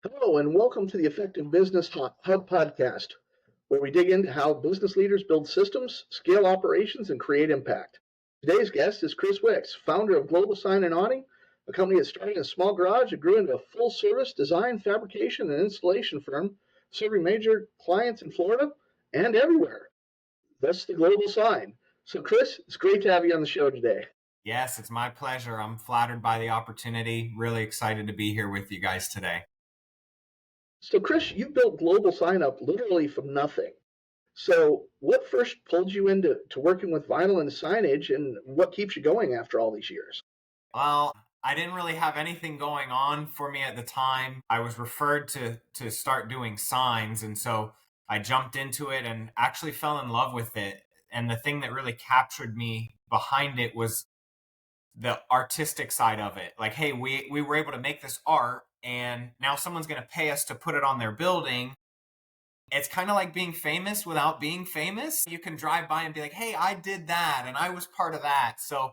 Hello, and welcome to the Effective Business Hub podcast, where we dig into how business leaders build systems, scale operations, and create impact. Today's guest is Chris Wicks, founder of GlobalSign and Awning, a company that started in a small garage and grew into a full service design, fabrication, and installation firm serving major clients in Florida and everywhere. That's the Global Sign. So, Chris, it's great to have you on the show today. Yes, it's my pleasure. I'm flattered by the opportunity. Really excited to be here with you guys today. So, Chris, you built Global Sign up literally from nothing. So, what first pulled you into working with vinyl and signage, and what keeps you going after all these years? Well, I didn't really have anything going on for me at the time. I was referred to start doing signs, and so I jumped into it and actually fell in love with it. And the thing that really captured me behind it was the artistic side of it. Like, hey, we were able to make this art, and now someone's going to pay us to put it on their building. It's kind of like being famous without being famous. You can drive by and be like, hey, I did that and I was part of that. So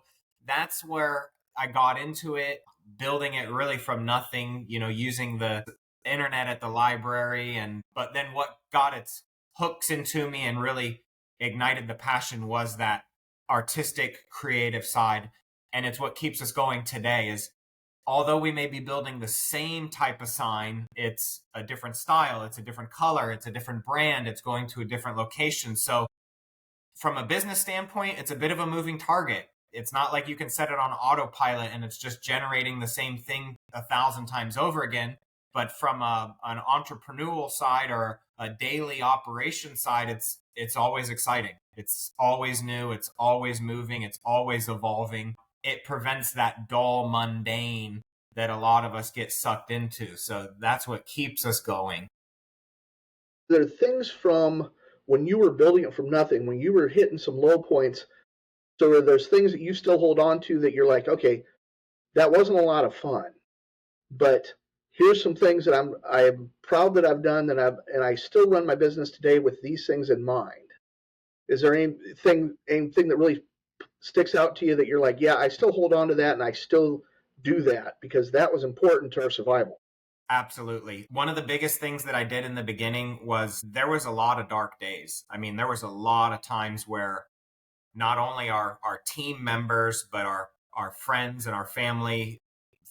that's where I got into it, building it really from nothing, using the internet at the library. But then what got its hooks into me and really ignited the passion was that artistic, creative side. And it's what keeps us going today is although we may be building the same type of sign, it's a different style, it's a different color, it's a different brand, it's going to a different location. So from a business standpoint, it's a bit of a moving target. It's not like you can set it on autopilot and it's just generating the same thing 1,000 times over again. But from an entrepreneurial side or a daily operation side, it's always exciting. It's always new. It's always moving. It's always evolving. It prevents that dull, mundane that a lot of us get sucked into. So that's what keeps us going. There are things from when you were building it from nothing, when you were hitting some low points. So there's things that you still hold on to that you're like, okay, that wasn't a lot of fun, but here's some things that I'm proud that I've done and I still run my business today with these things in mind. Is there anything that really sticks out to you that you're like, yeah, I still hold on to that and I still do that because that was important to our survival? Absolutely. One of the biggest things that I did in the beginning was there was a lot of dark days. I mean, there was a lot of times where not only our team members, but our friends and our family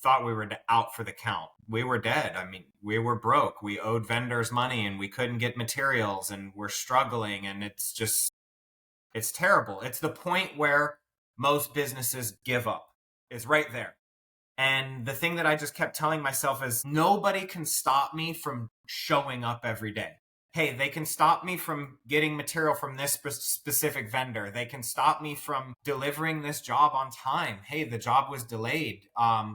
thought we were out for the count. We were dead. I mean, we were broke. We owed vendors money and we couldn't get materials and we're struggling. And it's terrible. It's the point where most businesses give up. It's right there. And the thing that I just kept telling myself is nobody can stop me from showing up every day. Hey, they can stop me from getting material from this specific vendor. They can stop me from delivering this job on time. Hey, the job was delayed.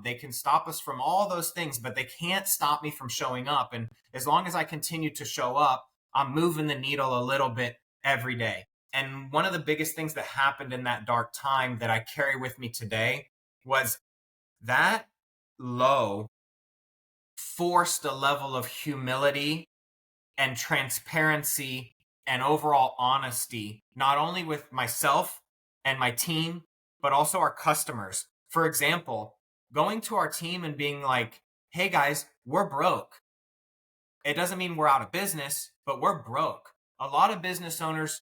They can stop us from all those things, but they can't stop me from showing up. And as long as I continue to show up, I'm moving the needle a little bit every day. And one of the biggest things that happened in that dark time that I carry with me today was that low forced a level of humility and transparency and overall honesty, not only with myself and my team, but also our customers. For example, going to our team and being like, hey guys, we're broke. It doesn't mean we're out of business, but we're broke. A lot of business owners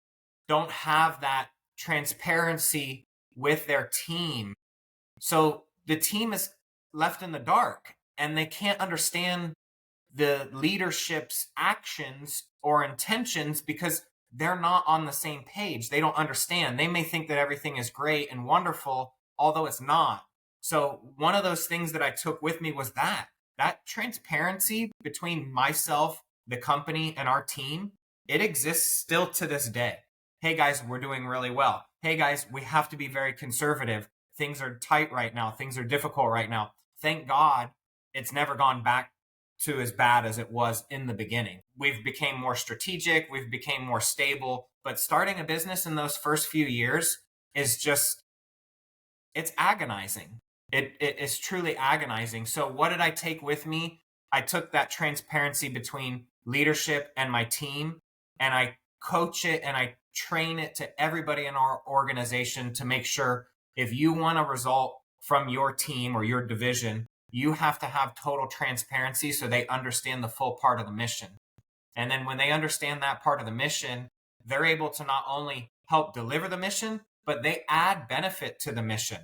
don't have that transparency with their team. So the team is left in the dark and they can't understand the leadership's actions or intentions because they're not on the same page. They don't understand. They may think that everything is great and wonderful, although it's not. So one of those things that I took with me was that transparency between myself, the company, and our team. It exists still to this day. Hey guys, we're doing really well. Hey guys, we have to be very conservative. Things are tight right now. Things are difficult right now. Thank God it's never gone back to as bad as it was in the beginning. We've become more strategic. We've become more stable. But starting a business in those first few years is just, it's agonizing. It is truly agonizing. So what did I take with me? I took that transparency between leadership and my team, and I coach it and I train it to everybody in our organization to make sure if you want a result from your team or your division, you have to have total transparency so they understand the full part of the mission. And then when they understand that part of the mission, they're able to not only help deliver the mission, but they add benefit to the mission.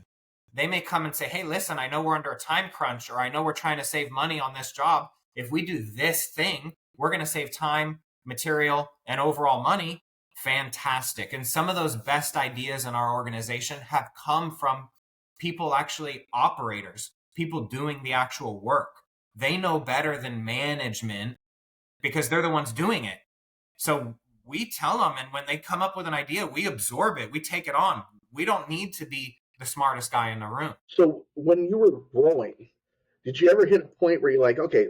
They may come and say, hey, listen, I know we're under a time crunch, or I know we're trying to save money on this job. If we do this thing, we're going to save time, material, and overall money. Fantastic. And some of those best ideas in our organization have come from people, actually operators, people doing the actual work. They know better than management because they're the ones doing it. So we tell them, and when they come up with an idea, we absorb it, we take it on. We don't need to be the smartest guy in the room. So when you were growing, did you ever hit a point where you're like, okay,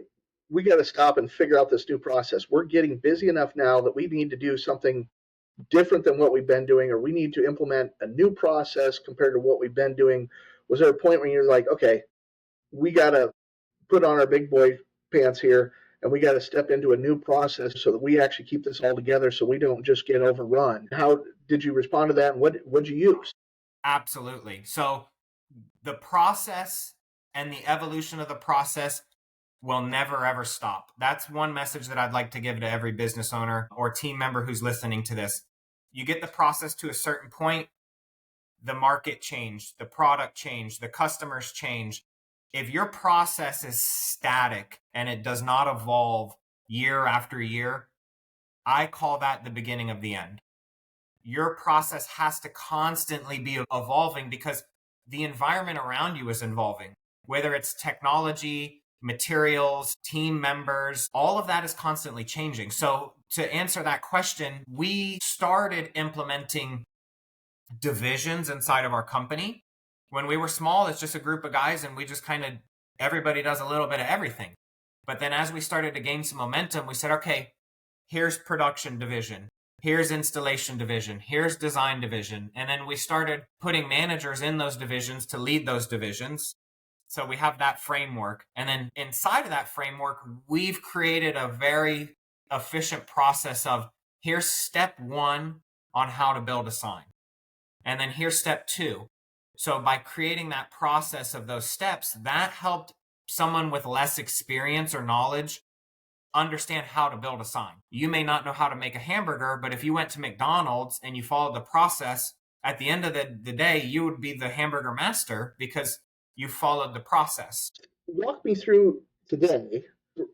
we got to stop and figure out this new process? We're getting busy enough now that we need to do something different than what we've been doing, or we need to implement a new process compared to what we've been doing? Was there a point where you're like, okay, we got to put on our big boy pants here and we got to step into a new process so that we actually keep this all together so we don't just get overrun? How did you respond to that, and what'd you use? Absolutely. So the process and the evolution of the process will never, ever stop. That's one message that I'd like to give to every business owner or team member who's listening to this. You get the process to a certain point, the market changed, the product changed, the customers change. If your process is static and it does not evolve year after year, I call that the beginning of the end. Your process has to constantly be evolving because the environment around you is evolving, whether it's technology, materials, team members, all of that is constantly changing. So to answer that question, we started implementing divisions inside of our company. When we were small, it's just a group of guys and we just kind of, everybody does a little bit of everything. But then as we started to gain some momentum, we said, okay, here's production division, here's installation division, here's design division. And then we started putting managers in those divisions to lead those divisions. So we have that framework. And then inside of that framework, we've created a very efficient process of here's step one on how to build a sign. And then here's step two. So by creating that process of those steps, that helped someone with less experience or knowledge understand how to build a sign. You may not know how to make a hamburger, but if you went to McDonald's and you followed the process, at the end of the day, you would be the hamburger master because you followed the process. Walk me through today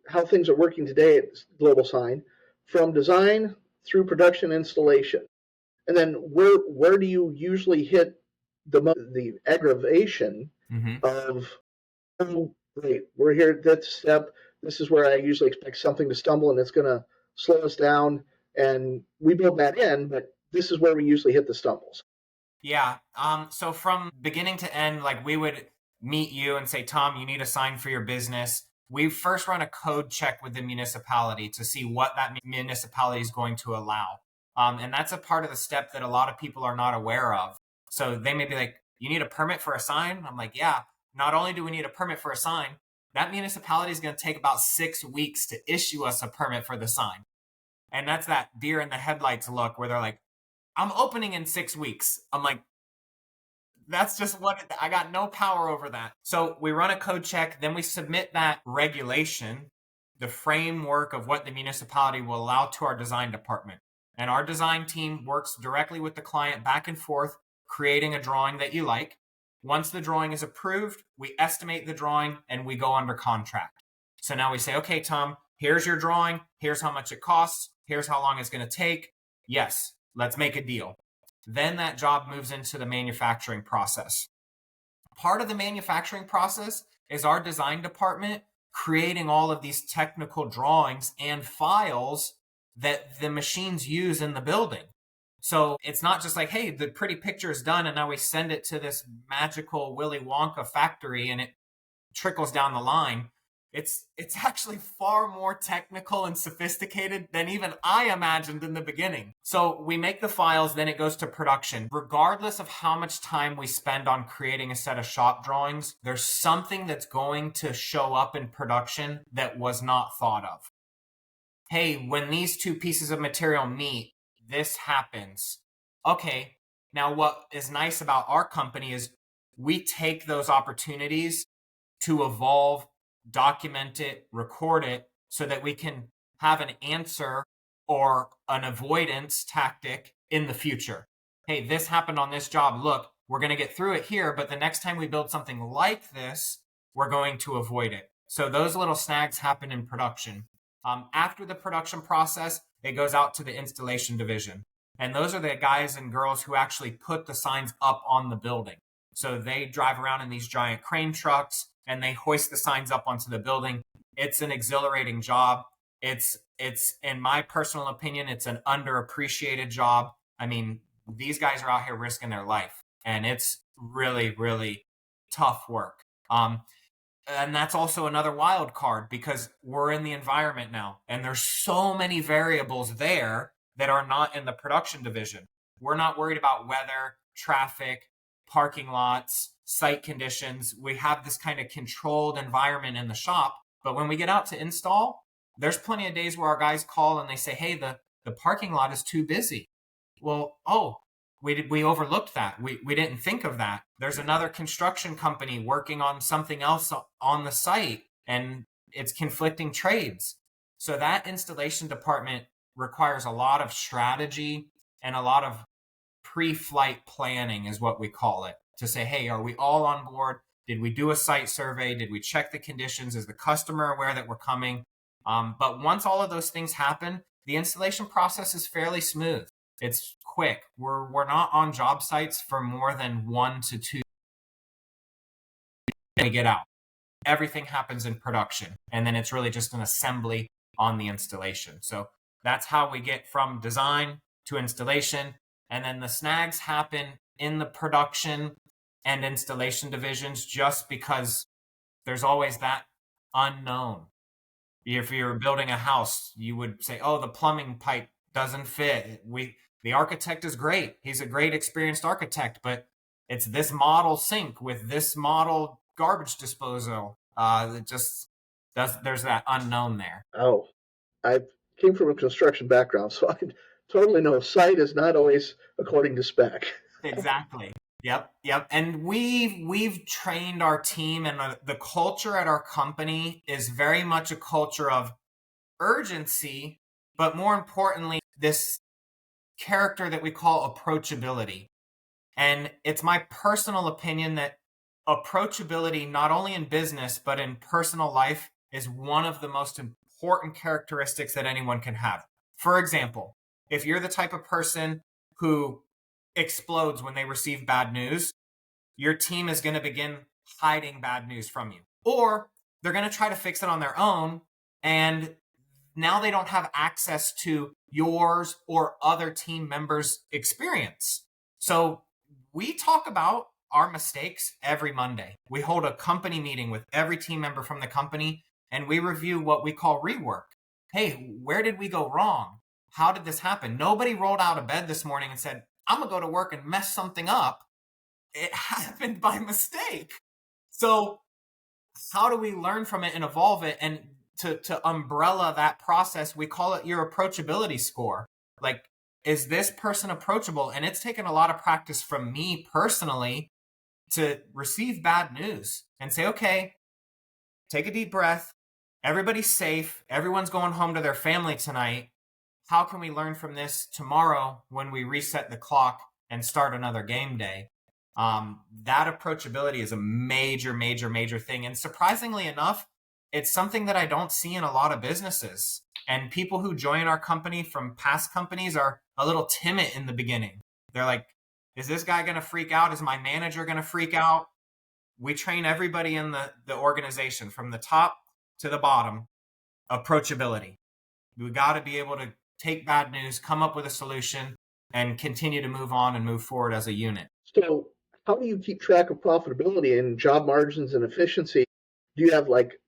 how things are working today at GlobalSign, from design through production installation. And then where do you usually hit the aggravation of, oh, great, we're here at that step. This is where I usually expect something to stumble and it's going to slow us down. And we build that in, but this is where we usually hit the stumbles. Yeah. So from beginning to end, like we would meet you and say, Tom, you need a sign for your business. We first run a code check with the municipality to see what that municipality is going to allow. And that's a part of the step that a lot of people are not aware of. So they may be like, you need a permit for a sign? I'm like, yeah. Not only do we need a permit for a sign, that municipality is going to take about 6 weeks to issue us a permit for the sign. And that's that deer in the headlights look where they're like, I'm opening in 6 weeks. I'm like, that's just what I got no power over that. So we run a code check, then we submit that regulation, the framework of what the municipality will allow to our design department. And our design team works directly with the client back and forth, creating a drawing that you like. Once the drawing is approved, we estimate the drawing and we go under contract. So now we say, okay, Tom, here's your drawing. Here's how much it costs. Here's how long it's going to take. Yes, let's make a deal. Then that job moves into the manufacturing process. Part of the manufacturing process is our design department creating all of these technical drawings and files that the machines use in the building. So it's not just like, hey, the pretty picture is done and now we send it to this magical Willy Wonka factory and it trickles down the line. It's actually far more technical and sophisticated than even I imagined in the beginning. So we make the files, then it goes to production. Regardless of how much time we spend on creating a set of shop drawings, there's something that's going to show up in production that was not thought of. Hey, when these two pieces of material meet, this happens. Okay, now what is nice about our company is we take those opportunities to evolve, document it, record it, so that we can have an answer or an avoidance tactic in the future. Hey, this happened on this job. Look, we're going to get through it here, but the next time we build something like this, we're going to avoid it. So those little snags happen in production. After the production process, it goes out to the installation division. And those are the guys and girls who actually put the signs up on the building. So they drive around in these giant crane trucks and they hoist the signs up onto the building. It's an exhilarating job. It's in my personal opinion, it's an underappreciated job. I mean, these guys are out here risking their life, and it's really, really tough work. And that's also another wild card because we're in the environment now, and there's so many variables there that are not in the production division. We're not worried about weather, traffic, parking lots, site conditions. We have this kind of controlled environment in the shop. But when we get out to install, there's plenty of days where our guys call and they say, hey, the parking lot is too busy. Well, we overlooked that. We didn't think of that. There's another construction company working on something else on the site, and it's conflicting trades. So that installation department requires a lot of strategy and a lot of pre-flight planning is what we call it, to say, hey, are we all on board? Did we do a site survey? Did we check the conditions? Is the customer aware that we're coming? But once all of those things happen, the installation process is fairly smooth. It's quick. We're not on job sites for more than 1 to 2 to get out. Everything happens in production, and then it's really just an assembly on the installation. So that's how we get from design to installation. And then the snags happen in the production and installation divisions just because there's always that unknown. If you're building a house, you would say, oh, the plumbing pipe doesn't fit. The architect is great. He's a great experienced architect, but it's this model sink with this model garbage disposal. There's that unknown there. Oh, I came from a construction background, so I totally know site is not always according to spec. Exactly. Yep. And we've trained our team, and the culture at our company is very much a culture of urgency, but more importantly, this character that we call approachability. And it's my personal opinion that approachability, not only in business, but in personal life, is one of the most important characteristics that anyone can have. For example, if you're the type of person who explodes when they receive bad news, your team is going to begin hiding bad news from you. Or they're going to try to fix it on their own, and now they don't have access to yours or other team members' experience. So we talk about our mistakes every Monday. We hold a company meeting with every team member from the company, and we review what we call rework. Hey, where did we go wrong? How did this happen? Nobody rolled out of bed this morning and said, I'm going to go to work and mess something up. It happened by mistake. So how do we learn from it and evolve it? And to umbrella that process, we call it your approachability score. Like, is this person approachable? And it's taken a lot of practice from me personally to receive bad news and say, okay, take a deep breath. Everybody's safe. Everyone's going home to their family tonight. How can we learn from this tomorrow when we reset the clock and start another game day? That approachability is a major, major, major thing. And surprisingly enough, it's something that I don't see in a lot of businesses. And people who join our company from past companies are a little timid in the beginning. They're like, is this guy going to freak out? Is my manager going to freak out? We train everybody in the organization from the top to the bottom. Approachability. We got to be able to take bad news, come up with a solution, and continue to move on and move forward as a unit. So how do you keep track of profitability and job margins and efficiency? Do you have like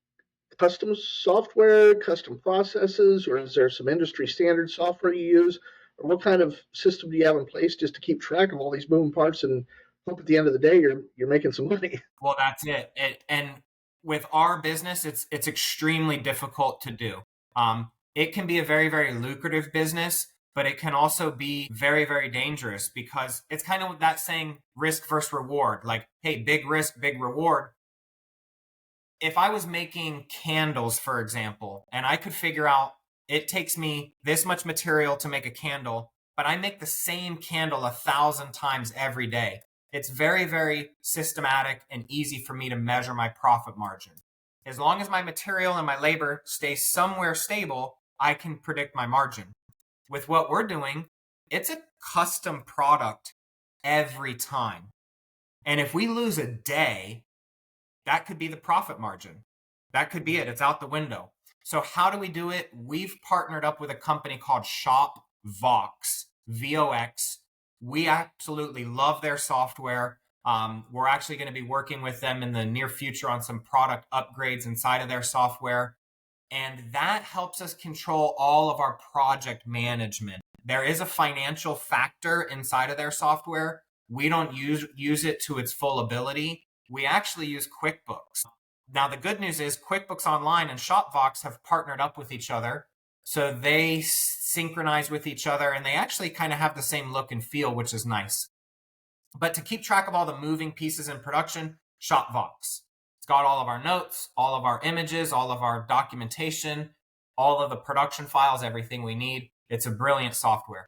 custom software, custom processes, or is there some industry standard software you use? Or what kind of system do you have in place just to keep track of all these moving parts and hope at the end of the day you're making some money? Well, that's it. And with our business, it's extremely difficult to do. It can be a very, very lucrative business, but it can also be very, very dangerous because it's kind of that saying, risk versus reward. Like, hey, big risk, big reward. if I was making candles, for example, and I could figure out it takes me this much material to make a candle, but I make the same candle 1,000 times every day. It's very, very systematic and easy for me to measure my profit margin. As long as my material and my labor stays somewhere stable, I can predict my margin. With what we're doing, it's a custom product every time. And if we lose a day, that could be the profit margin. That could be it. It's out the window. So how do we do it? We've partnered up with a company called Shop Vox, VOX. We absolutely love their software. We're actually going to be working with them in the near future on some product upgrades inside of their software. And that helps us control all of our project management. There is a financial factor inside of their software. We don't use it to its full ability. We actually use QuickBooks. Now, the good news is QuickBooks Online and ShopVox have partnered up with each other. So they synchronize with each other and they actually kind of have the same look and feel, which is nice. But to keep track of all the moving pieces in production, ShopVox. It's got all of our notes, all of our images, all of our documentation, all of the production files, everything we need. It's a brilliant software.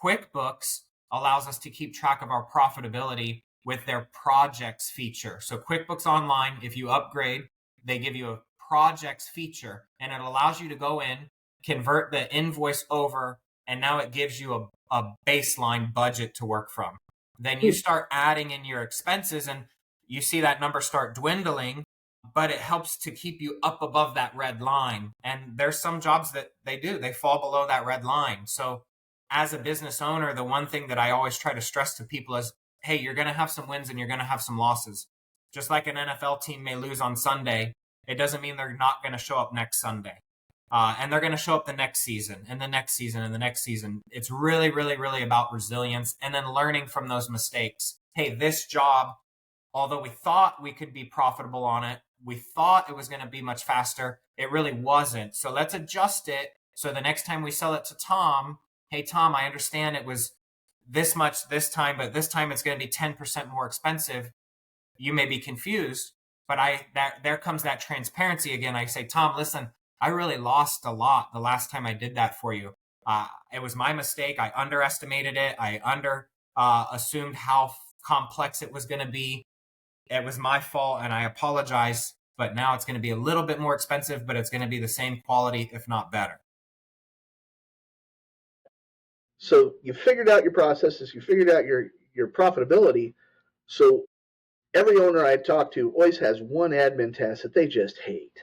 QuickBooks allows us to keep track of our profitability with their projects feature. So QuickBooks Online, if you upgrade, they give you a projects feature and it allows you to go in, convert the invoice over, and now it gives you a baseline budget to work from. Then you start adding in your expenses and you see that number start dwindling, but it helps to keep you up above that red line. And there's some jobs that they fall below that red line. So as a business owner, the one thing that I always try to stress to people is, hey, you're going to have some wins and you're going to have some losses. Just like an NFL team may lose on Sunday, it doesn't mean they're not going to show up next Sunday. And they're going to show up the next season and the next season and the next season. It's really, really, really about resilience and then learning from those mistakes. Hey, this job, although we thought we could be profitable on it, we thought it was going to be much faster, it really wasn't. So let's adjust it. So the next time we sell it to Tom, hey, Tom, I understand it was this much this time, but this time it's going to be 10% more expensive. You may be confused, but there comes that transparency again. I say, Tom, listen, I really lost a lot the last time I did that for you. It was my mistake. I underestimated it. I assumed how complex it was going to be. It was my fault and I apologize, but now it's going to be a little bit more expensive, but it's going to be the same quality, if not better. So you figured out your processes, you figured out your profitability. So every owner I talk to always has one admin task that they just hate.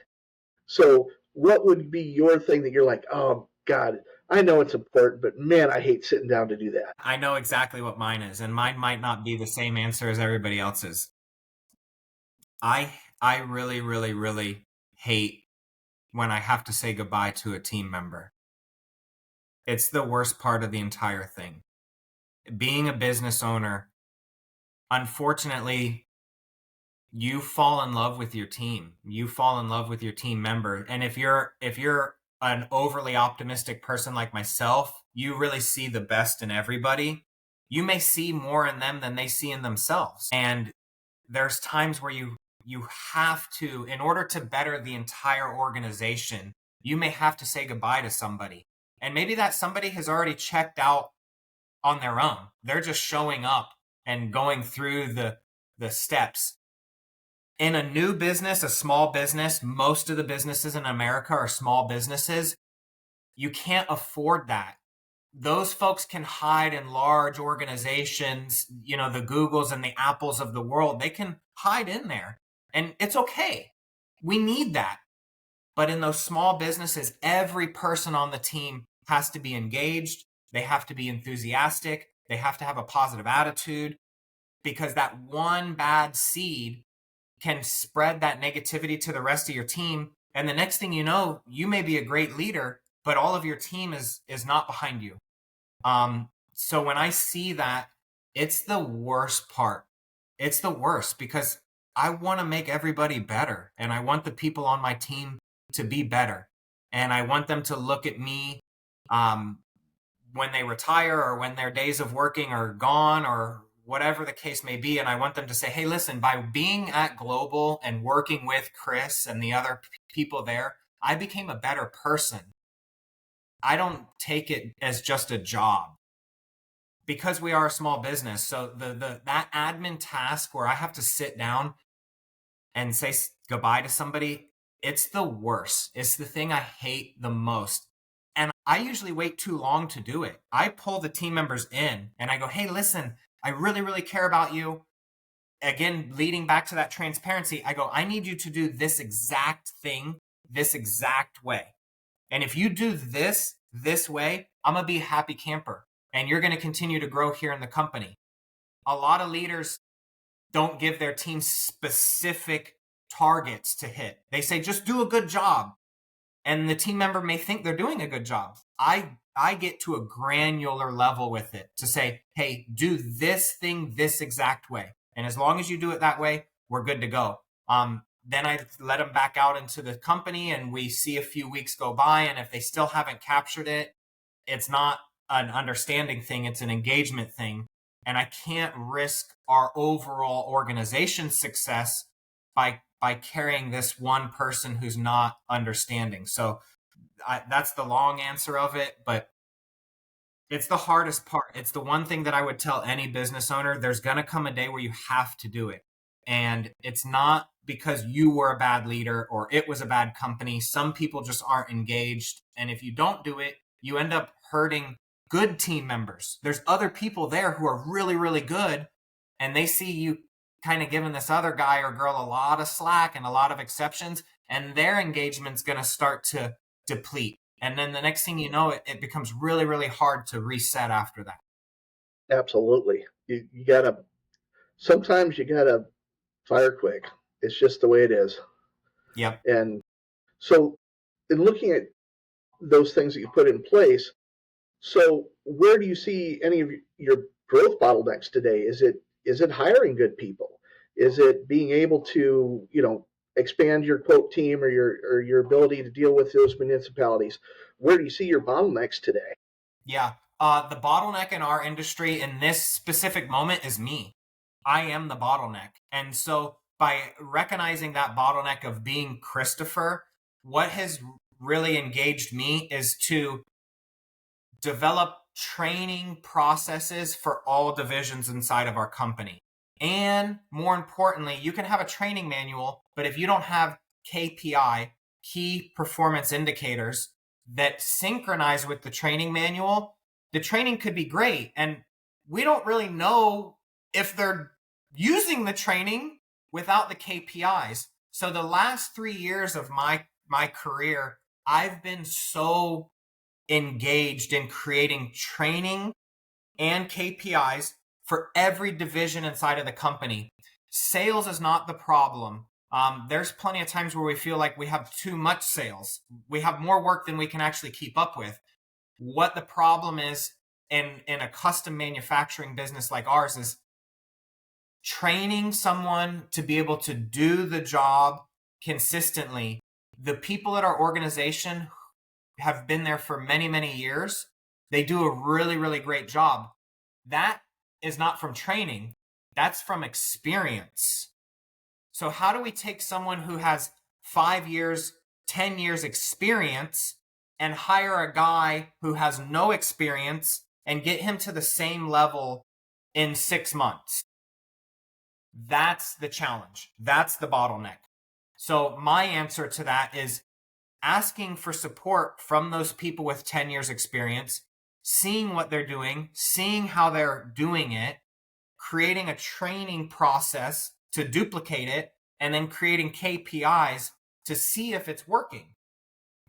So what would be your thing that you're like, oh God, I know it's important, but man, I hate sitting down to do that. I know exactly what mine is, and mine might not be the same answer as everybody else's. I really, really, really hate when I have to say goodbye to a team member. It's the worst part of the entire thing. Being a business owner, unfortunately, you fall in love with your team. You fall in love with your team member. And if you're an overly optimistic person like myself, you really see the best in everybody. You may see more in them than they see in themselves. And there's times where you have to, in order to better the entire organization, you may have to say goodbye to somebody. And maybe that somebody has already checked out on their own. They're just showing up and going through the steps. In a new business, a small business, most of the businesses in America are small businesses. You can't afford that. Those folks can hide in large organizations, the Googles and the Apples of the world. They can hide in there and it's okay. We need that. But in those small businesses, every person on the team has to be engaged. They have to be enthusiastic. They have to have a positive attitude, because that one bad seed can spread that negativity to the rest of your team. And the next thing you know, you may be a great leader, but all of your team is not behind you. So when I see that, it's the worst part. It's the worst because I want to make everybody better and I want the people on my team to be better. And I want them to look at me when they retire or when their days of working are gone or whatever the case may be. And I want them to say, hey, listen, by being at Global and working with Chris and the other people there, I became a better person. I don't take it as just a job because we are a small business. So that admin task where I have to sit down and say goodbye to somebody, it's the worst. It's the thing I hate the most. And I usually wait too long to do it. I pull the team members in and I go, hey, listen, I really, really care about you. Again, leading back to that transparency, I go, I need you to do this exact thing, this exact way. And if you do this way, I'm going to be a happy camper and you're going to continue to grow here in the company. A lot of leaders don't give their team specific targets to hit. They say, just do a good job. And the team member may think they're doing a good job. I get to a granular level with it to say, hey, do this thing this exact way. And as long as you do it that way, we're good to go. Then I let them back out into the company and we see a few weeks go by. And if they still haven't captured it, it's not an understanding thing, it's an engagement thing. And I can't risk our overall organization's success by carrying this one person who's not understanding. So that's the long answer of it, but it's the hardest part. It's the one thing that I would tell any business owner. There's going to come a day where you have to do it. And it's not because you were a bad leader or it was a bad company. Some people just aren't engaged. And if you don't do it, you end up hurting good team members. There's other people there who are really, really good. And they see you kind of giving this other guy or girl a lot of slack and a lot of exceptions. And their engagement's going to start to deplete. And then the next thing you know, it becomes really, really hard to reset after that. Absolutely. You gotta, sometimes you gotta fire quick. It's just the way it is. Yep. And so in looking at those things that you put in place, so where do you see any of your growth bottlenecks today? Is it hiring good people? Is it being able to, expand your quote team or your ability to deal with those municipalities? Where do you see your bottlenecks today? Yeah. The bottleneck in our industry in this specific moment is me. I am the bottleneck. And so by recognizing that bottleneck of being Christopher, what has really engaged me is to develop training processes for all divisions inside of our company. And more importantly, you can have a training manual, but if you don't have KPI, key performance indicators, that synchronize with the training manual, the training could be great. And we don't really know if they're using the training without the KPIs. So the last 3 years of my career, I've been so engaged in creating training and KPIs for every division inside of the company. Sales is not the problem. There's plenty of times where we feel like we have too much sales. We have more work than we can actually keep up with. What the problem is in a custom manufacturing business like ours is training someone to be able to do the job consistently. The people at our organization have been there for many, many years. They do a really, really great job. That is not from training. That's from experience. So how do we take someone who has 5 years, 10 years experience and hire a guy who has no experience and get him to the same level in 6 months? That's the challenge. That's the bottleneck. So my answer to that is asking for support from those people with 10 years experience, seeing what they're doing, seeing how they're doing it, creating a training process to duplicate it, and then creating KPIs to see if it's working.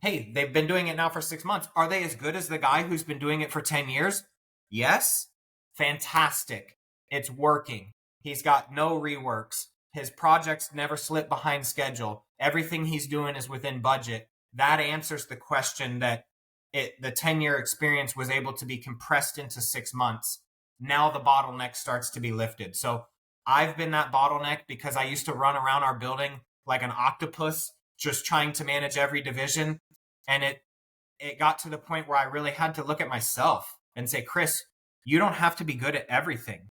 Hey, they've been doing it now for 6 months. Are they as good as the guy who's been doing it for 10 years? Yes. Fantastic. It's working. He's got no reworks. His projects never slip behind schedule. Everything he's doing is within budget. That answers the question that the 10-year experience was able to be compressed into 6 months. Now the bottleneck starts to be lifted. So I've been that bottleneck because I used to run around our building like an octopus, just trying to manage every division. And it got to the point where I really had to look at myself and say, Chris, you don't have to be good at everything.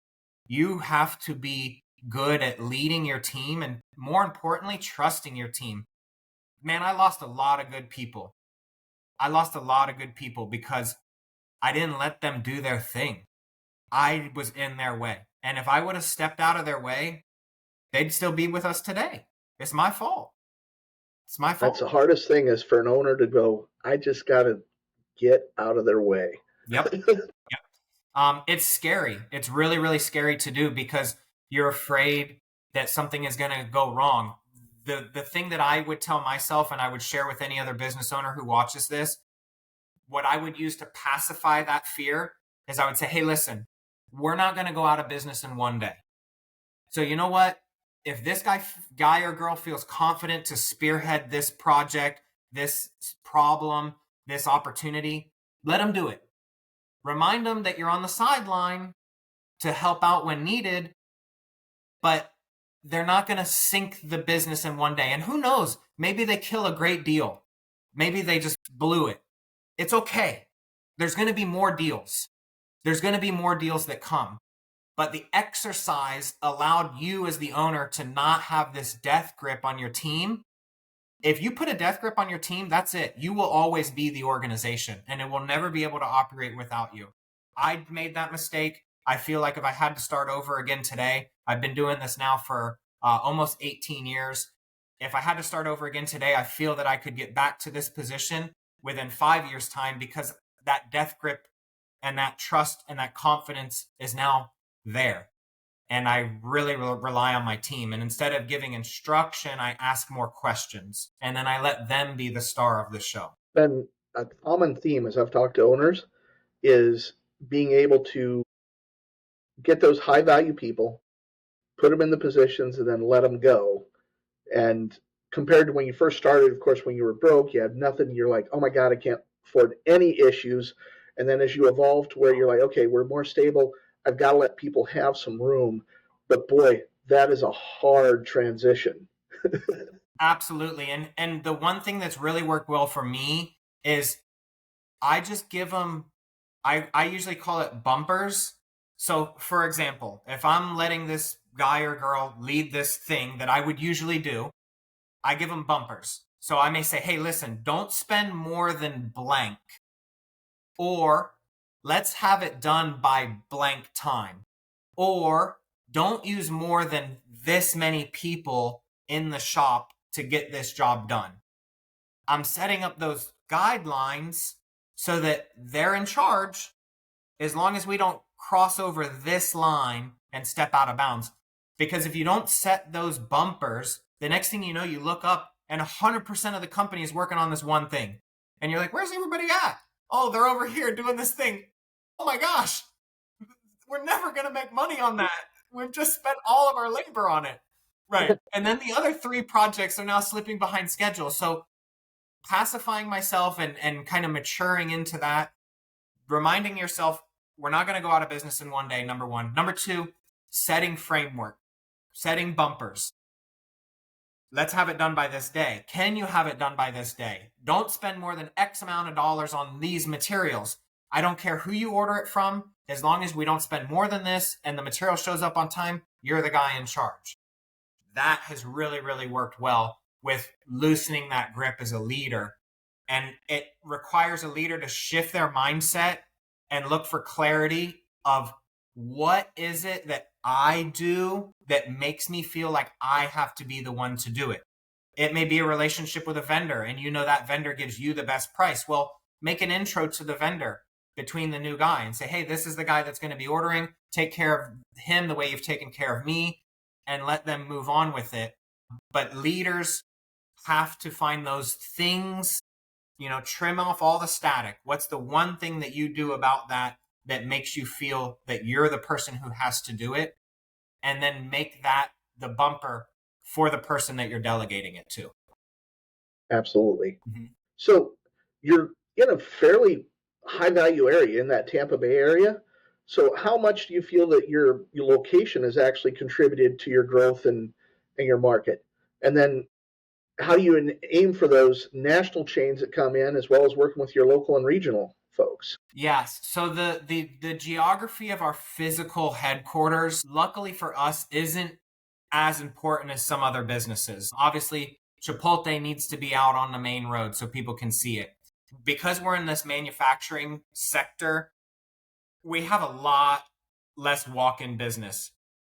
You have to be good at leading your team and, more importantly, trusting your team. Man, I lost a lot of good people. I lost a lot of good people because I didn't let them do their thing. I was in their way. And if I would have stepped out of their way, they'd still be with us today. It's my fault. It's my That's fault. the hardest thing is for an owner to go, I just got to get out of their way. Yep. Yep. It's scary. It's really, really scary to do because you're afraid that something is going to go wrong. The thing that I would tell myself, and I would share with any other business owner who watches this, what I would use to pacify that fear is I would say, hey, listen, we're not going to go out of business in one day. So you know what? If this guy or girl feels confident to spearhead this project, this problem, this opportunity, let them do it. Remind them that you're on the sideline to help out when needed, but they're not going to sink the business in one day. And who knows? Maybe they kill a great deal. Maybe they just blew it. It's okay. There's going to be more deals. There's going to be more deals that come. But the exercise allowed you as the owner to not have this death grip on your team. If you put a death grip on your team, that's it. You will always be the organization and it will never be able to operate without you. I made that mistake. I feel like if I had to start over again today, I've been doing this now for almost 18 years. If I had to start over again today, I feel that I could get back to this position within 5 years' time because that death grip and that trust and that confidence is now there. And I really rely on my team. And instead of giving instruction, I ask more questions. And then I let them be the star of the show. And a common theme as I've talked to owners is being able to get those high value people, put them in the positions, and then let them go. And compared to when you first started, of course, when you were broke, you had nothing. You're like, oh my God, I can't afford any issues. And then as you evolve to where you're like, okay, we're more stable, I've got to let people have some room. But boy, that is a hard transition. Absolutely. And the one thing that's really worked well for me is I just give them, I usually call it bumpers. So for example, if I'm letting this guy or girl lead this thing that I would usually do, I give them bumpers. So I may say, hey, listen, don't spend more than blank, or let's have it done by blank time, or don't use more than this many people in the shop to get this job done. I'm setting up those guidelines so that they're in charge as long as we don't cross over this line and step out of bounds. Because if you don't set those bumpers, the next thing you know, you look up and 100% of the company is working on this one thing. And you're like, where's everybody at? Oh, they're over here doing this thing. Oh my gosh, we're never going to make money on that. We've just spent all of our labor on it. Right. And then the other 3 projects are now slipping behind schedule. So pacifying myself and kind of maturing into that, reminding yourself, we're not going to go out of business in one day, number one. Number 2, setting framework, setting bumpers. Let's have it done by this day. Can you have it done by this day? Don't spend more than X amount of dollars on these materials. I don't care who you order it from. As long as we don't spend more than this and the material shows up on time, you're the guy in charge. That has really, really worked well with loosening that grip as a leader. And it requires a leader to shift their mindset and look for clarity of what is it that I do that makes me feel like I have to be the one to do it. It may be a relationship with a vendor and you know that vendor gives you the best price. Well, make an intro to the vendor between the new guy and say, hey, this is the guy that's going to be ordering. Take care of him the way you've taken care of me and let them move on with it. But leaders have to find those things, trim off all the static. What's the one thing that you do about that makes you feel that you're the person who has to do it? And then make that the bumper for the person that you're delegating it to. Absolutely. Mm-hmm. So you're in a fairly high value area in that Tampa Bay area. So how much do you feel that your location has actually contributed to your growth and your market? And then how do you aim for those national chains that come in, as well as working with your local and regional folks? Yes. So the geography of our physical headquarters, luckily for us, isn't as important as some other businesses. Obviously, Chipotle needs to be out on the main road so people can see it. Because we're in this manufacturing sector, we have a lot less walk-in business.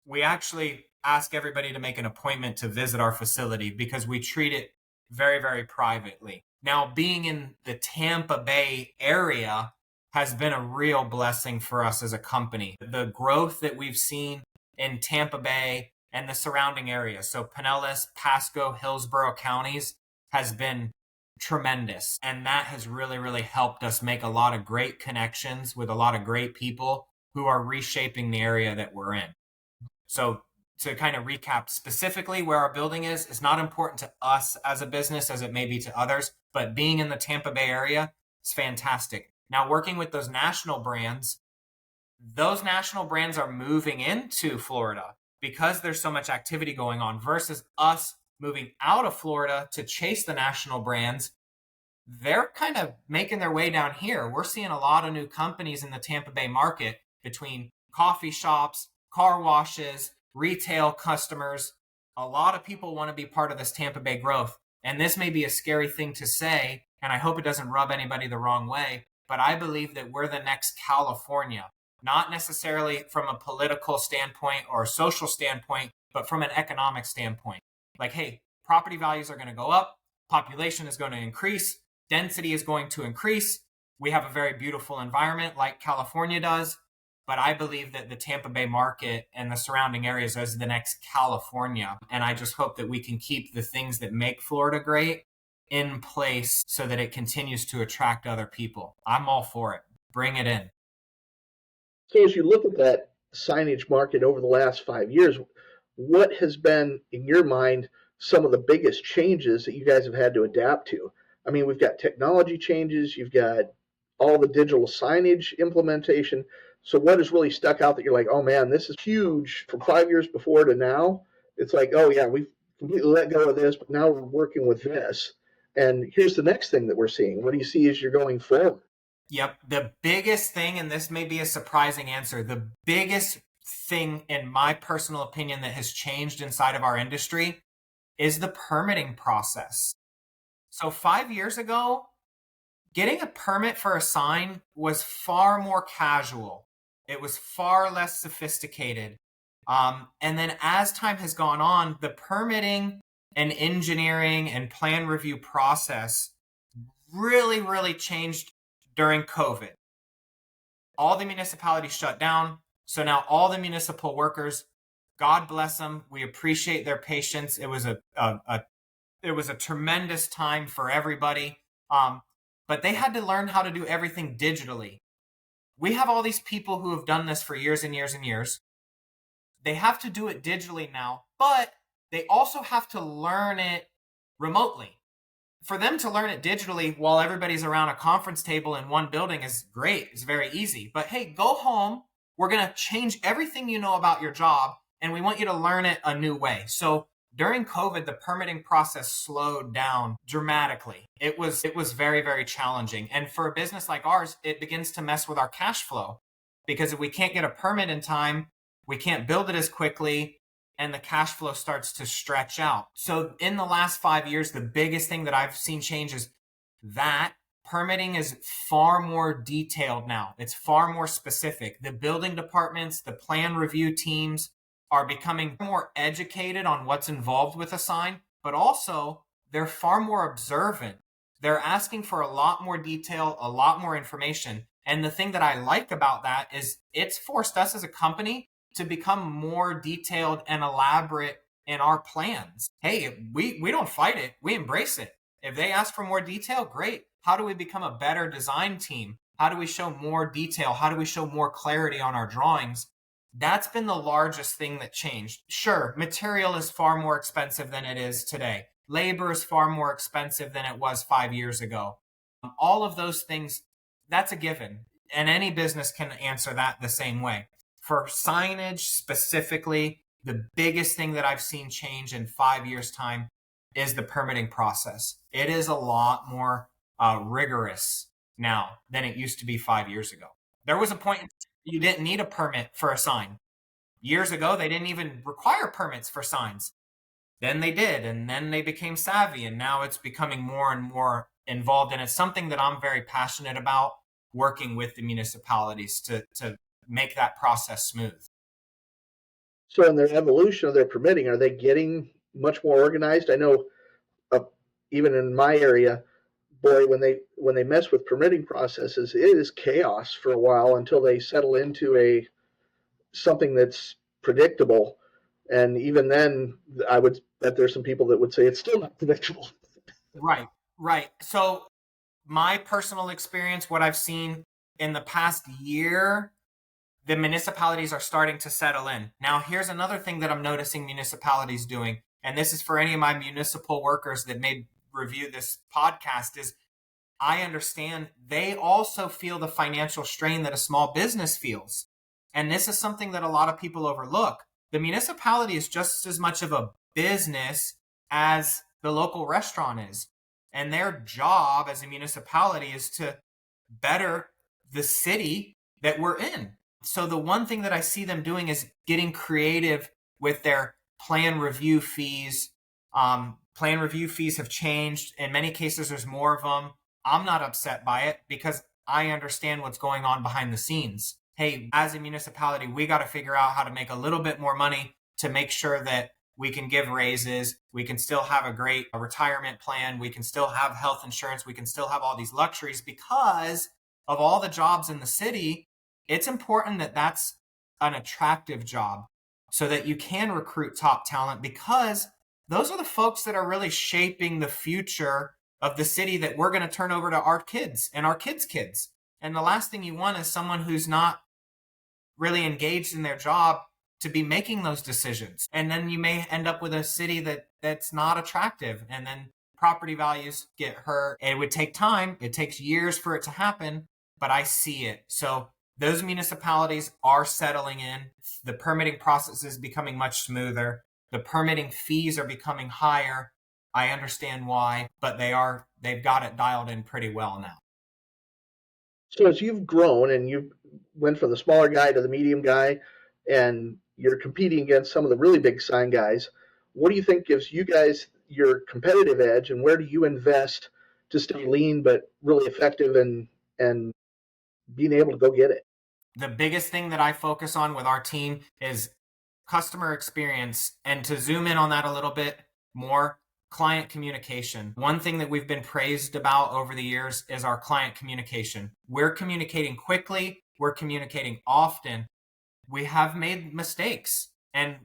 We actually ask everybody to make an appointment to visit our facility because we treat it very, very privately. Now, being in the Tampa Bay area has been a real blessing for us as a company. The growth that we've seen in Tampa Bay and the surrounding areas, so Pinellas, Pasco, Hillsborough counties, has been tremendous. And that has really, really helped us make a lot of great connections with a lot of great people who are reshaping the area that we're in. So to kind of recap specifically where our building is not important to us as a business as it may be to others, but being in the Tampa Bay area is fantastic. Now, working with those national brands are moving into Florida because there's so much activity going on versus us moving out of Florida to chase the national brands. They're kind of making their way down here. We're seeing a lot of new companies in the Tampa Bay market between coffee shops, car washes, retail customers. A lot of people want to be part of this Tampa Bay growth. And this may be a scary thing to say, and I hope it doesn't rub anybody the wrong way, but I believe that we're the next California, not necessarily from a political standpoint or a social standpoint, but from an economic standpoint. Like, hey, property values are going to go up, population is going to increase, density is going to increase. We have a very beautiful environment like California does, but I believe that the Tampa Bay market and the surrounding areas is the next California. And I just hope that we can keep the things that make Florida great in place so that it continues to attract other people. I'm all for it. Bring it in. So as you look at that signage market over the last 5 years, what has been, in your mind, some of the biggest changes that you guys have had to adapt to? I mean, we've got technology changes, you've got all the digital signage implementation. So what has really stuck out that you're like, oh man, this is huge from 5 years before to now? It's like, oh yeah, we've completely let go of this, but now we're working with this. And here's the next thing that we're seeing. What do you see as you're going forward? Yep. The biggest thing, and this may be a surprising answer, the biggest thing, in my personal opinion, that has changed inside of our industry is the permitting process. So 5 years ago, getting a permit for a sign was far more casual. It was far less sophisticated. And then as time has gone on, the permitting and engineering and plan review process really, really changed during COVID. All the municipalities shut down. So now all the municipal workers, God bless them, we appreciate their patience. It was a tremendous time for everybody. But they had to learn how to do everything digitally. We have all these people who have done this for years and years and years. They have to do it digitally now, but they also have to learn it remotely. For them to learn it digitally while everybody's around a conference table in one building is great. It's very easy. But hey, go home. We're going to change everything you know about your job, and we want you to learn it a new way. So during COVID, the permitting process slowed down dramatically. It was very, very challenging. And for a business like ours, it begins to mess with our cash flow because if we can't get a permit in time, we can't build it as quickly, and the cash flow starts to stretch out. So in the last 5 years, the biggest thing that I've seen change is that permitting is far more detailed now. It's far more specific. The building departments, the plan review teams are becoming more educated on what's involved with a sign, but also they're far more observant. They're asking for a lot more detail, a lot more information. And the thing that I like about that is it's forced us as a company to become more detailed and elaborate in our plans. Hey, we don't fight it. We embrace it. If they ask for more detail, great. How do we become a better design team? How do we show more detail? How do we show more clarity on our drawings? That's been the largest thing that changed. Sure, material is far more expensive than it is today. Labor is far more expensive than it was 5 years ago. All of those things, that's a given. And any business can answer that the same way. For signage specifically, the biggest thing that I've seen change in 5 years' time is the permitting process. It is a lot more rigorous now than it used to be 5 years ago. There was a point you didn't need a permit for a sign. Years ago, they didn't even require permits for signs. Then they did, and then they became savvy, and now it's becoming more and more involved. And it's something that I'm very passionate about, working with the municipalities to make that process smooth. So in their evolution of their permitting, are they getting much more organized? I know even in my area, boy, when they mess with permitting processes, it is chaos for a while until they settle into a something that's predictable. And even then, I would bet there's some people that would say it's still not predictable. Right, right. So my personal experience, what I've seen in the past year, the municipalities are starting to settle in. Now, here's another thing that I'm noticing municipalities doing, and this is for any of my municipal workers that may review this podcast, is I understand they also feel the financial strain that a small business feels. And this is something that a lot of people overlook. The municipality is just as much of a business as the local restaurant is. And their job as a municipality is to better the city that we're in. So the one thing that I see them doing is getting creative with their plan review fees. Plan review fees have changed. In many cases, there's more of them. I'm not upset by it because I understand what's going on behind the scenes. Hey, as a municipality, we got to figure out how to make a little bit more money to make sure that we can give raises. We can still have a great retirement plan. We can still have health insurance. We can still have all these luxuries because of all the jobs in the city. It's important that that's an attractive job so that you can recruit top talent, because those are the folks that are really shaping the future of the city that we're going to turn over to our kids and our kids' kids. And the last thing you want is someone who's not really engaged in their job to be making those decisions. And then you may end up with a city that's not attractive, and then property values get hurt. It would take time. It takes years for it to happen, but I see it. So those municipalities are settling in. The permitting process is becoming much smoother. The permitting fees are becoming higher. I understand why, but they've got it dialed in pretty well now. So as you've grown and you went from the smaller guy to the medium guy, and you're competing against some of the really big sign guys, what do you think gives you guys your competitive edge, and where do you invest to stay lean but really effective and being able to go get it? The biggest thing that I focus on with our team is customer experience, and to zoom in on that a little bit more, client communication. One thing that we've been praised about over the years is our client communication. We're communicating quickly, we're communicating often. We have made mistakes and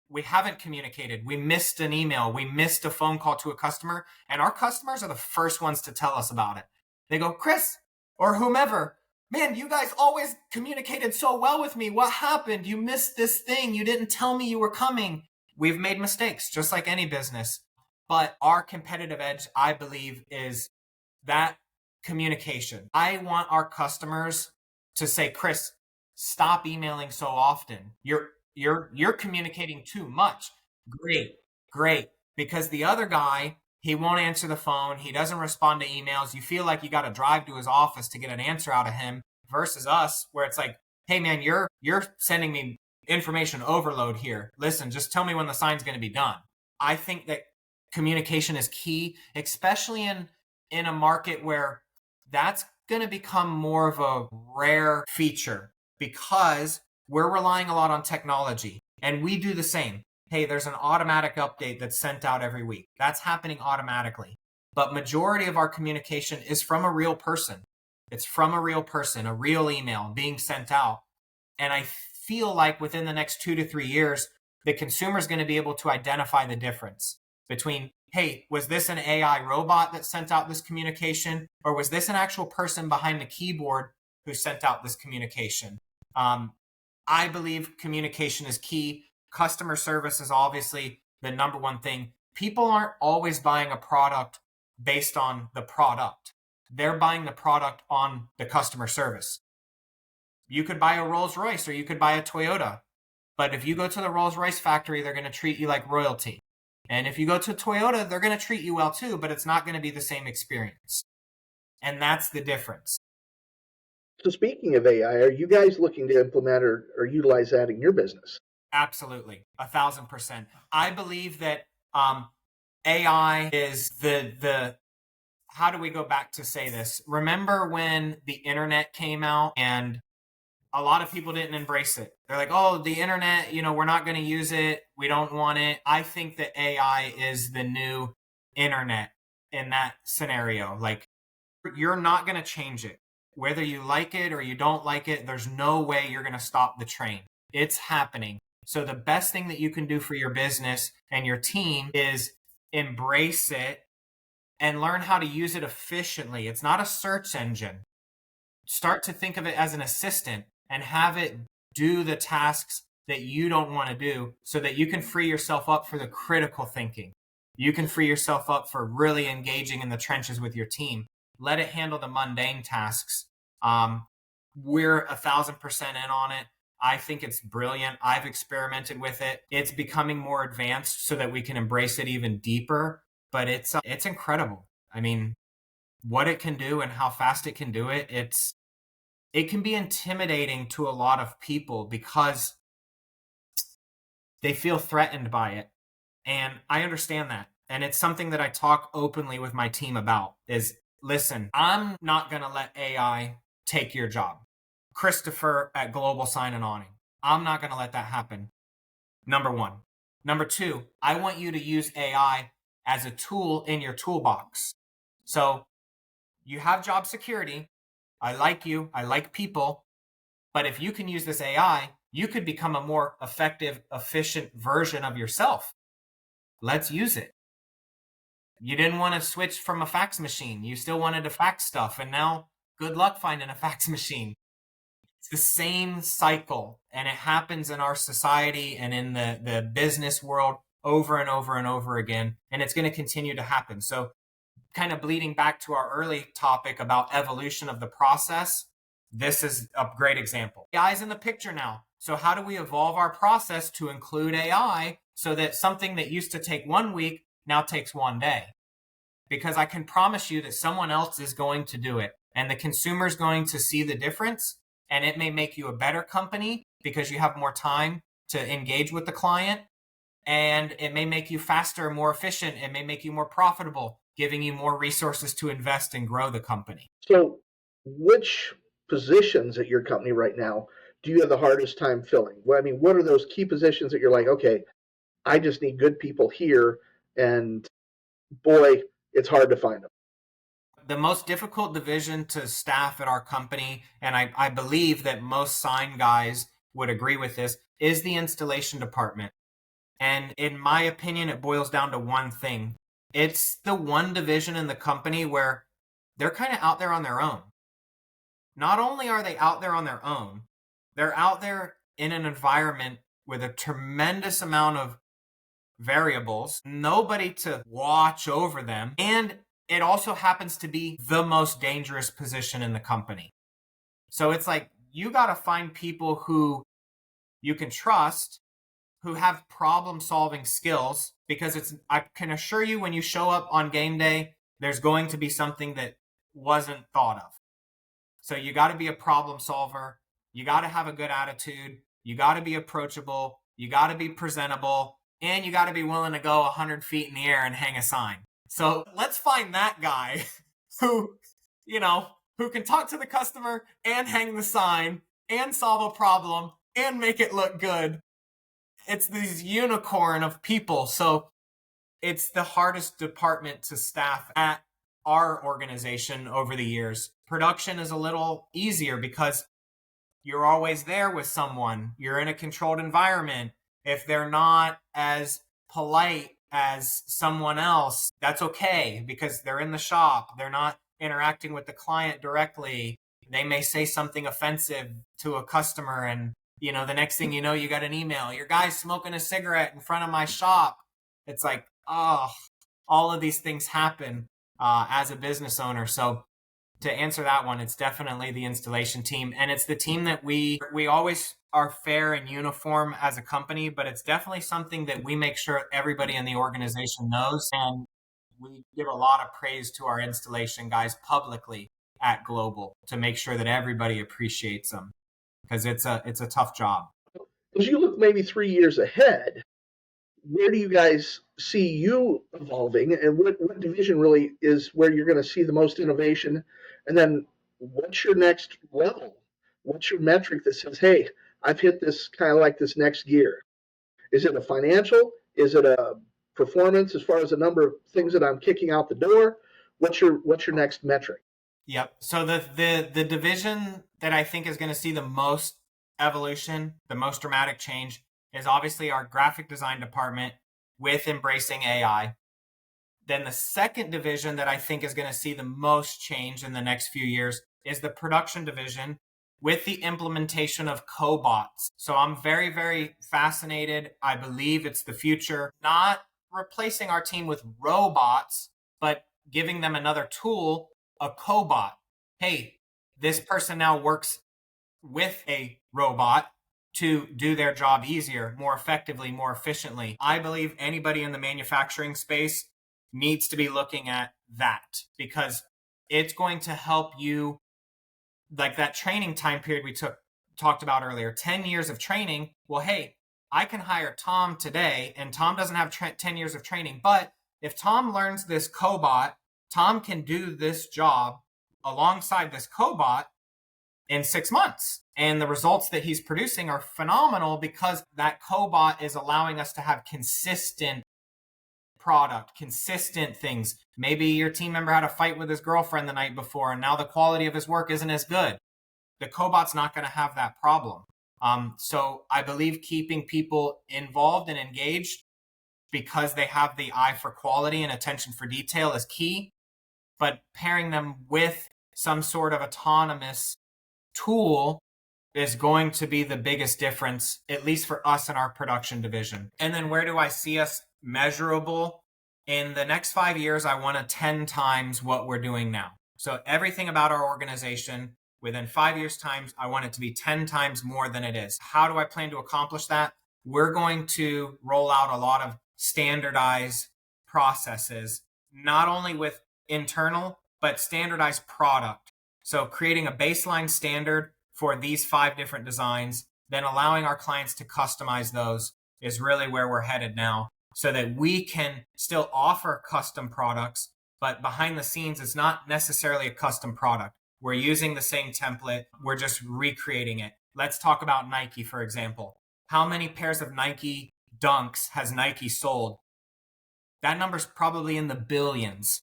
we haven't communicated. We missed an email, we missed a phone call to a customer, and our customers are the first ones to tell us about it. They go, Chris or whomever, man, you guys always communicated so well with me. What happened? You missed this thing. You didn't tell me you were coming. We've made mistakes, just like any business. But our competitive edge, I believe, is that communication. I want our customers to say, Chris, stop emailing so often. You're communicating too much. Great. Because the other guy, he won't answer the phone. He doesn't respond to emails. You feel like you got to drive to his office to get an answer out of him, versus us, where it's like, hey man, you're sending me information overload here. Listen, just tell me when the sign's going to be done. I think that communication is key, especially in a market where that's going to become more of a rare feature, because we're relying a lot on technology, and we do the same. Hey, there's an automatic update that's sent out every week. That's happening automatically. But majority of our communication is from a real person. It's from a real person, a real email being sent out. And I feel like within the next 2 to 3 years, the consumer is going to be able to identify the difference between, hey, was this an AI robot that sent out this communication, or was this an actual person behind the keyboard who sent out this communication? I believe communication is key. Customer service is obviously the number one thing. People aren't always buying a product based on the product. They're buying the product on the customer service. You could buy a Rolls Royce or you could buy a Toyota, but if you go to the Rolls Royce factory, they're going to treat you like royalty. And if you go to Toyota, they're going to treat you well too, but it's not going to be the same experience. And that's the difference. So speaking of AI, are you guys looking to implement or utilize that in your business? Absolutely. 1,000%. I believe that AI is the how do we go back to say this? Remember when the internet came out and a lot of people didn't embrace it. They're like, oh, the internet, we're not going to use it. We don't want it. I think that AI is the new internet in that scenario. Like, you're not going to change it. Whether you like it or you don't like it, there's no way you're going to stop the train. It's happening. So the best thing that you can do for your business and your team is embrace it and learn how to use it efficiently. It's not a search engine. Start to think of it as an assistant and have it do the tasks that you don't want to do so that you can free yourself up for the critical thinking. You can free yourself up for really engaging in the trenches with your team. Let it handle the mundane tasks. We're 1,000% in on it. I think it's brilliant. I've experimented with it. It's becoming more advanced so that we can embrace it even deeper, but it's incredible. I mean, what it can do and how fast it can do it, it can be intimidating to a lot of people because they feel threatened by it. And I understand that. And it's something that I talk openly with my team about is, listen, I'm not going to let AI take your job. Christopher at GlobalSign and Awning, I'm not going to let that happen. Number one. Number two, I want you to use AI as a tool in your toolbox. So you have job security. I like you. I like people. But if you can use this AI, you could become a more effective, efficient version of yourself. Let's use it. You didn't want to switch from a fax machine. You still wanted to fax stuff. And now good luck finding a fax machine. It's the same cycle. And it happens in our society and in the business world over and over and over again. And it's going to continue to happen. So kind of bleeding back to our early topic about evolution of the process, this is a great example. AI is in the picture now. So how do we evolve our process to include AI so that something that used to take 1 week now takes 1 day? Because I can promise you that someone else is going to do it and the consumer is going to see the difference, and it may make you a better company because you have more time to engage with the client, and it may make you faster, more efficient. It may make you more profitable, giving you more resources to invest and grow the company. So which positions at your company right now do you have the hardest time filling? Well, I mean, what are those key positions that you're like, okay, I just need good people here, and boy, it's hard to find them? The most difficult division to staff at our company, and I believe that most sign guys would agree with this, is the installation department. And in my opinion, it boils down to one thing. It's the one division in the company where they're kind of out there on their own. Not only are they out there on their own, they're out there in an environment with a tremendous amount of variables, nobody to watch over them, and it also happens to be the most dangerous position in the company. So it's like you got to find people who you can trust, who have problem-solving skills, because I can assure you when you show up on game day, there's going to be something that wasn't thought of. So you got to be a problem solver. You got to have a good attitude. You got to be approachable. You got to be presentable. And you got to be willing to go 100 feet in the air and hang a sign. So let's find that guy who can talk to the customer and hang the sign and solve a problem and make it look good. It's these unicorn of people. So it's the hardest department to staff at our organization over the years. Production is a little easier because you're always there with someone. You're in a controlled environment. If they're not as polite as someone else, that's okay because they're in the shop. They're not interacting with the client directly. They may say something offensive to a customer, and the next thing you know, you got an email. Your guy's smoking a cigarette in front of my shop. It's like, oh, all of these things happen as a business owner. So To answer that one, it's definitely the installation team. And it's the team that we always are fair and uniform as a company, but it's definitely something that we make sure everybody in the organization knows. And we give a lot of praise to our installation guys publicly at Global to make sure that everybody appreciates them, because it's a tough job. As you look maybe 3 years ahead, where do you guys see you evolving, and what division really is where you're going to see the most innovation? And then what's your next level? What's your metric that says, hey, I've hit this kind of like this next gear? Is it a financial? Is it a performance as far as the number of things that I'm kicking out the door? What's your next metric? Yep. So the division that I think is going to see the most evolution, the most dramatic change, is obviously our graphic design department with embracing AI. Then the second division that I think is going to see the most change in the next few years is the production division with the implementation of cobots. So I'm very, very fascinated. I believe it's the future, not replacing our team with robots, but giving them another tool, a cobot. Hey, this person now works with a robot to do their job easier, more effectively, more efficiently. I believe anybody in the manufacturing space needs to be looking at that, because it's going to help you, like that training time period we talked about earlier, 10 years of training. Well, hey, I can hire Tom today, and Tom doesn't have 10 years of training, but if Tom learns this cobot, Tom can do this job alongside this cobot in 6 months. And the results that he's producing are phenomenal because that cobot is allowing us to have consistent product, consistent things. Maybe your team member had a fight with his girlfriend the night before, and now the quality of his work isn't as good. The cobot's not going to have that problem. So I believe keeping people involved and engaged because they have the eye for quality and attention for detail is key. But pairing them with some sort of autonomous tool is going to be the biggest difference, at least for us in our production division. And then where do I see us measurable? In the next 5 years, I want to 10 times what we're doing now. So everything about our organization, within 5 years' time, I want it to be 10 times more than it is. How do I plan to accomplish that? We're going to roll out a lot of standardized processes, not only with internal, but standardized product. So creating a baseline standard for these 5 different designs, then allowing our clients to customize those is really where we're headed now, so that we can still offer custom products, but behind the scenes, it's not necessarily a custom product. We're using the same template. We're just recreating it. Let's talk about Nike, for example. How many pairs of Nike Dunks has Nike sold? That number's probably in the billions.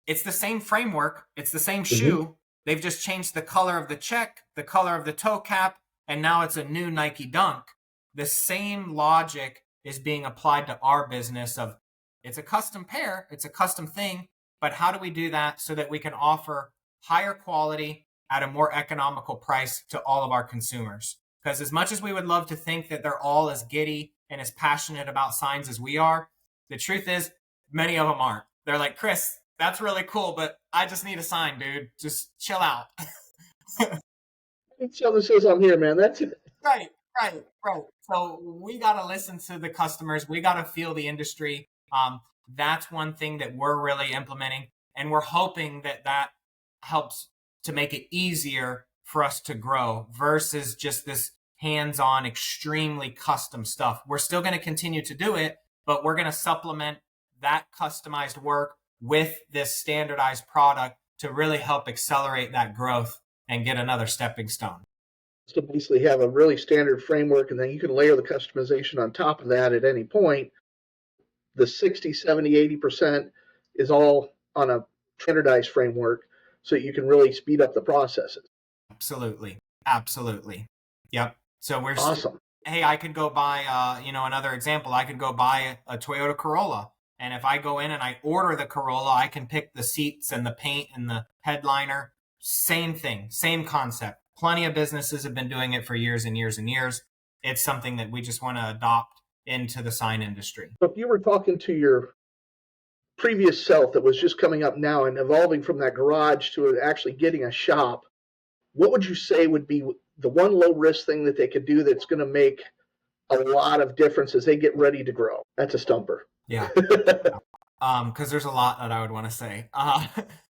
It's the same framework. It's the same shoe. Mm-hmm. They've just changed the color of the check, the color of the toe cap, and now it's a new Nike Dunk. The same logic is being applied to our business of it's a custom pair, it's a custom thing, but how do we do that so that we can offer higher quality at a more economical price to all of our consumers? Because as much as we would love to think that they're all as giddy and as passionate about signs as we are, the truth is many of them aren't. They're like, Chris, that's really cool, but I just need a sign, dude. Just chill out. Something says I'm here, man. That's it. Right. So we got to listen to the customers. We got to feel the industry. That's one thing that we're really implementing. And we're hoping that that helps to make it easier for us to grow versus just this hands-on, extremely custom stuff. We're still going to continue to do it, but we're going to supplement that customized work with this standardized product to really help accelerate that growth and get another stepping stone. To basically have a really standard framework, and then you can layer the customization on top of that at any point. The 60, 70, 80% is all on a standardized framework, so you can really speed up the processes. Absolutely. Yep. So we're awesome. Hey, I could go buy, another example. I could go buy a Toyota Corolla. And if I go in and I order the Corolla, I can pick the seats and the paint and the headliner. Same thing, same concept. Plenty of businesses have been doing it for years and years and years. It's something that we just want to adopt into the sign industry. So if you were talking to your previous self that was just coming up now and evolving from that garage to actually getting a shop, what would you say would be the one low risk thing that they could do that's going to make a lot of difference as they get ready to grow? That's a stumper. Yeah. Because there's a lot that I would want to say.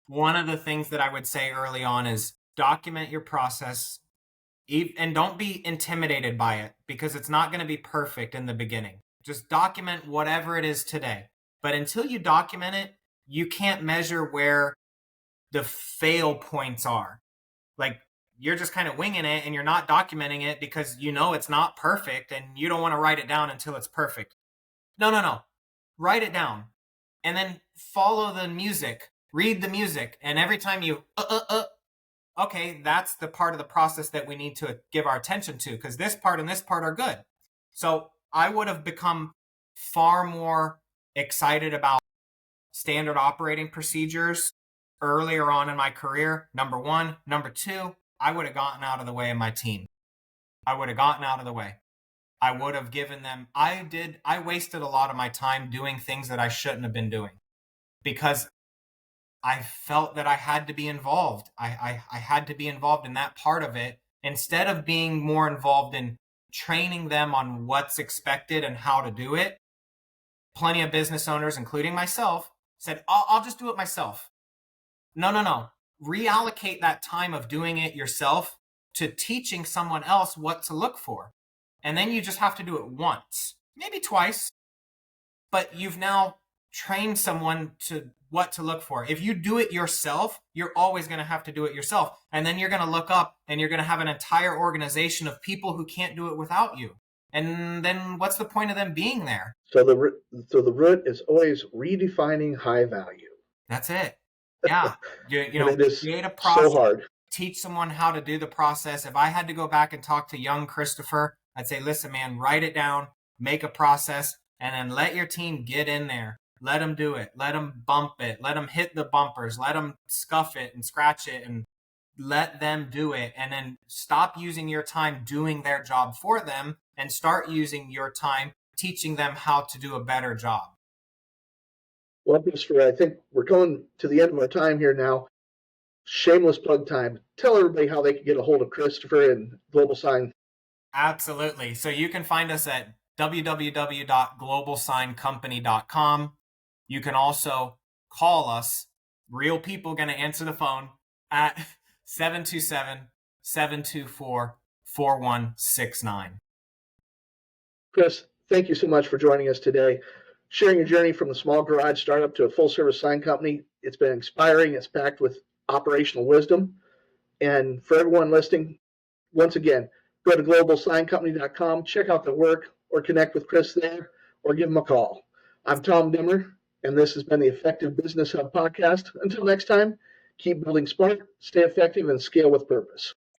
One of the things that I would say early on is document your process, and don't be intimidated by it, because it's not going to be perfect in the beginning. Just document whatever it is today. But until you document it, you can't measure where the fail points are. Like, you're just kind of winging it and you're not documenting it because you know it's not perfect and you don't want to write it down until it's perfect. No. Write it down and then follow the music, read the music. And every time you, okay, that's the part of the process that we need to give our attention to, because this part and this part are good. So I would have become far more excited about standard operating procedures earlier on in my career, number one. Number two, I would have gotten out of the way of my team. I would have gotten out of the way. I would have given them, I wasted a lot of my time doing things that I shouldn't have been doing because I felt that I had to be involved. I had to be involved in that part of it instead of being more involved in training them on what's expected and how to do it. Plenty of business owners, including myself, said, I'll just do it myself. No. Reallocate that time of doing it yourself to teaching someone else what to look for. And then you just have to do it once, maybe twice, but you've now trained someone to what to look for. If you do it yourself, you're always going to have to do it yourself. And then you're going to look up and you're going to have an entire organization of people who can't do it without you. And then what's the point of them being there? So the root is always redefining high value. That's it. Yeah. It is create a process, so hard. Teach someone how to do the process. If I had to go back and talk to young Christopher, I'd say, listen, man, write it down, make a process, and then let your team get in there. Let them do it. Let them bump it. Let them hit the bumpers. Let them scuff it and scratch it and let them do it. And then stop using your time doing their job for them and start using your time teaching them how to do a better job. Well, Christopher, I think we're going to the end of our time here now. Shameless plug time. Tell everybody how they can get a hold of Christopher and GlobalSign. Absolutely. So you can find us at www.globalsigncompany.com. You can also call us, real people going to answer the phone, at 727-724-4169. Chris, thank you so much for joining us today. Sharing your journey from a small garage startup to a full-service sign company. It's been inspiring. It's packed with operational wisdom. And for everyone listening, once again, go to globalsigncompany.com, check out the work, or connect with Chris there, or give him a call. I'm Tom Dimmer, and this has been the Effective Business Hub podcast. Until next time, keep building smart, stay effective, and scale with purpose.